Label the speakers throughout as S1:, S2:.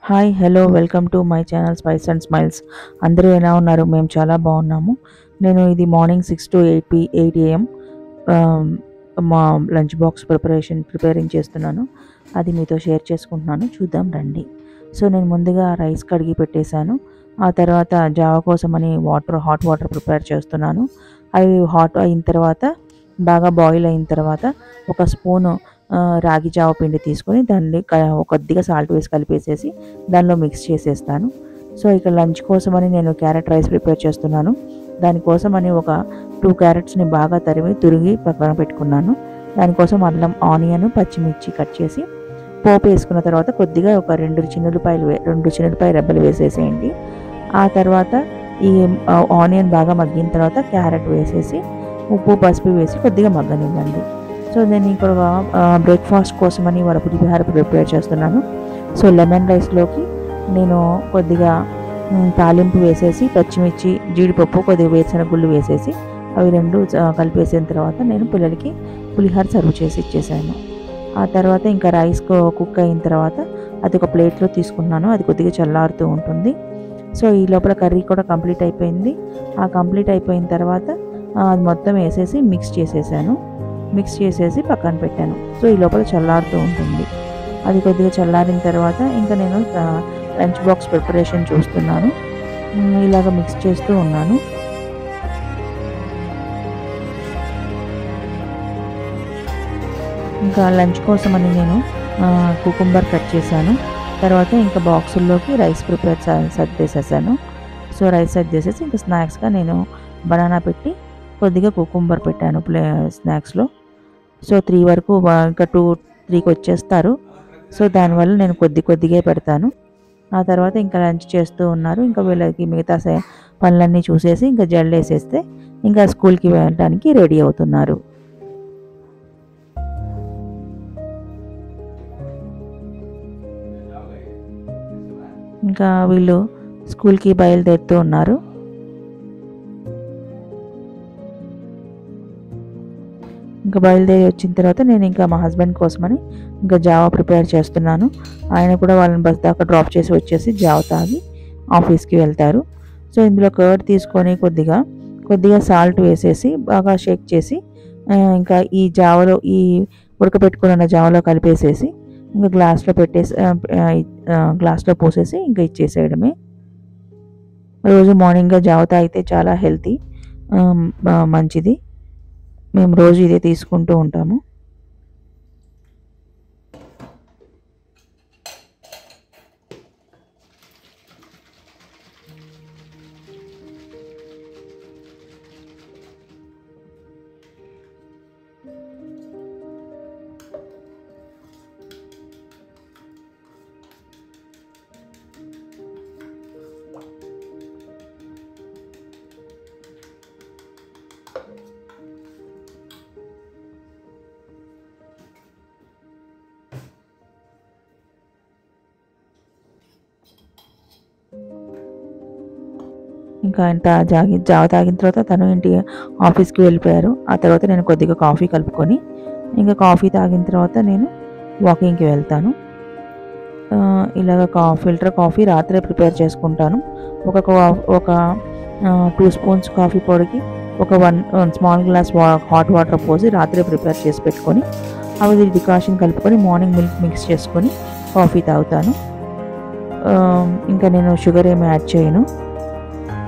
S1: Hi hello welcome to my channel spice and smiles. అందరూ ఎలా ఉన్నారు? మేము చాలా బాగున్నాము. నేను ఇది మార్నింగ్ 6 to 8 AM మా లంచ్ బాక్స్ ప్రిపేరింగ్ చేస్తున్నాను. అది మీతో షేర్ చేసుకుంటున్నాను, చూద్దాం రండి. సో నేను ముందుగా రైస్ కడిగి పెట్టేశాను. ఆ తర్వాత జావా కోసమని హాట్ వాటర్ ప్రిపేర్ చేస్తున్నాను. అవి హాట్ అయిన తర్వాత బాగా బాయిల్ అయిన తర్వాత ఒక స్పూను రాగి జావ పిండి తీసుకొని దాన్ని కొద్దిగా సాల్ట్ వేసి కలిపేసేసి దానిలో మిక్స్ చేసేస్తాను. సో ఇక లంచ్ కోసమని నేను క్యారెట్ రైస్ ప్రిపేర్ చేస్తున్నాను. దానికోసమని ఒక 2 క్యారెట్స్ని బాగా తురిగి పక్కన పెట్టుకున్నాను. దానికోసం అల్లం, ఆనియన్, పచ్చిమిర్చి కట్ చేసి పోపు వేసుకున్న తర్వాత కొద్దిగా ఒక 2 చిన్నులపాయ రెబ్బలు వేసేసేయండి. ఆ తర్వాత ఈ ఆనియన్ బాగా మగ్గిన తర్వాత క్యారెట్ వేసేసి ఉప్పు, పసుపు వేసి కొద్దిగా మగ్గనివ్వండి. సో నేను ఇక్కడ బ్రేక్ఫాస్ట్ కోసమని పులిహోర ప్రిపేర్ చేస్తున్నాను. సో లెమన్ రైస్లోకి నేను కొద్దిగా తాలింపు వేసేసి పచ్చిమిర్చి, జీడిపప్పు, కొద్దిగా వేరుశనగ గుళ్ళు వేసేసి అవి రెండు కలిపేసిన తర్వాత నేను పిల్లలకి పులిహోర సర్వ్ చేసి ఇచ్చేసాను. ఆ తర్వాత ఇంకా రైస్ కుక్ అయిన తర్వాత అది ఒక ప్లేట్లో తీసుకున్నాను. అది కొద్దిగా చల్లారుతూ ఉంటుంది. సో ఈ లోపల కర్రీ కూడా కంప్లీట్ అయిపోయింది. ఆ కంప్లీట్ అయిపోయిన తర్వాత అది మొత్తం వేసేసి మిక్స్ చేసేసి పక్కన పెట్టాను. సో ఈ లోపల చల్లారుతూ ఉంటుంది. అది కొద్దిగా చల్లారిన తర్వాత ఇంకా నేను లంచ్ బాక్స్ ప్రిపరేషన్ చూస్తున్నాను. ఇలాగ మిక్స్ చేస్తూ ఉన్నాను. ఇంకా లంచ్ కోసమని నేను కుకుంబర్ కట్ చేశాను. తర్వాత ఇంకా బాక్సుల్లోకి రైస్ సర్దేసేసాను. సో రైస్ సర్దేసేసి ఇంకా స్నాక్స్గా నేను బనానా పెట్టి కొద్దిగా కుకుంబర్ పెట్టాను స్నాక్స్లో. సో 3 వరకు ఇంకా 2-3కి వచ్చేస్తారు. సో దానివల్ల నేను కొద్దిగా పెడతాను. ఆ తర్వాత ఇంకా లంచ్ చేస్తూ ఉన్నారు. ఇంకా వీళ్ళకి మిగతా పనులన్నీ చూసేసి ఇంకా జల్లేసేస్తే ఇంకా స్కూల్కి వెళ్ళడానికి రెడీ అవుతున్నారు. ఇంకా వీళ్ళు స్కూల్కి బయలుదేరుతూ ఉన్నారు. ఇంకా బయలుదేరి వచ్చిన తర్వాత నేను ఇంకా మా హస్బెండ్ కోసమని ఇంకా జావా ప్రిపేర్ చేస్తున్నాను. ఆయన కూడా వాళ్ళని బస్ దాకా డ్రాప్ చేసి వచ్చేసి జావ తాగి ఆఫీస్కి వెళ్తారు. సో ఇందులో కర్డ్ తీసుకొని కొద్దిగా సాల్ట్ వేసేసి బాగా షేక్ చేసి ఇంకా ఈ జావలో ఈ ఉడకపెట్టుకున్న జావలో కలిపేసేసి ఇంకా గ్లాస్లో పోసేసి ఇంకా ఇచ్చేసేయడమే. రోజు మార్నింగ్గా జావ తాగితే చాలా హెల్తీ, మంచిది. మేము రోజు ఇదే తీసుకుంటూ ఉంటాము. ఇంకా ఆయన జావ తాగిన తర్వాత తను ఆఫీస్కి వెళ్ళిపోయారు. ఆ తర్వాత నేను కొద్దిగా కాఫీ కలుపుకొని ఇంకా కాఫీ తాగిన తర్వాత నేను వాకింగ్కి వెళ్తాను. ఇలాగ ఫిల్టర్ కాఫీ రాత్రే ప్రిపేర్ చేసుకుంటాను. ఒక 2 స్పూన్స్ కాఫీ పొడికి ఒక 1 స్మాల్ గ్లాస్ హాట్ వాటర్ పోసి రాత్రే ప్రిపేర్ చేసి పెట్టుకొని అవి డికాషన్ కలుపుకొని మార్నింగ్ మిల్క్ మిక్స్ చేసుకొని కాఫీ తాగుతాను. ఇంకా నేను షుగర్ ఏమి యాడ్ చేయను.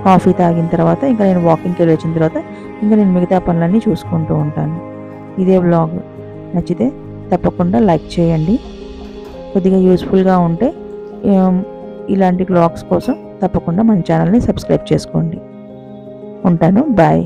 S1: కాఫీ తాగిన తర్వాత ఇంకా నేను వాకింగ్కి వెళ్ళి వచ్చిన తర్వాత ఇంకా నేను మిగతా పనులన్నీ చూసుకుంటూ ఉంటాను. ఇదే వ్లాగ్ నచ్చితే తప్పకుండా లైక్ చేయండి. కొద్దిగా యూస్ఫుల్గా ఉంటే ఇలాంటి వ్లాగ్స్ కోసం తప్పకుండా మన ఛానల్ని సబ్స్క్రైబ్ చేసుకోండి. ఉంటాను. బాయ్.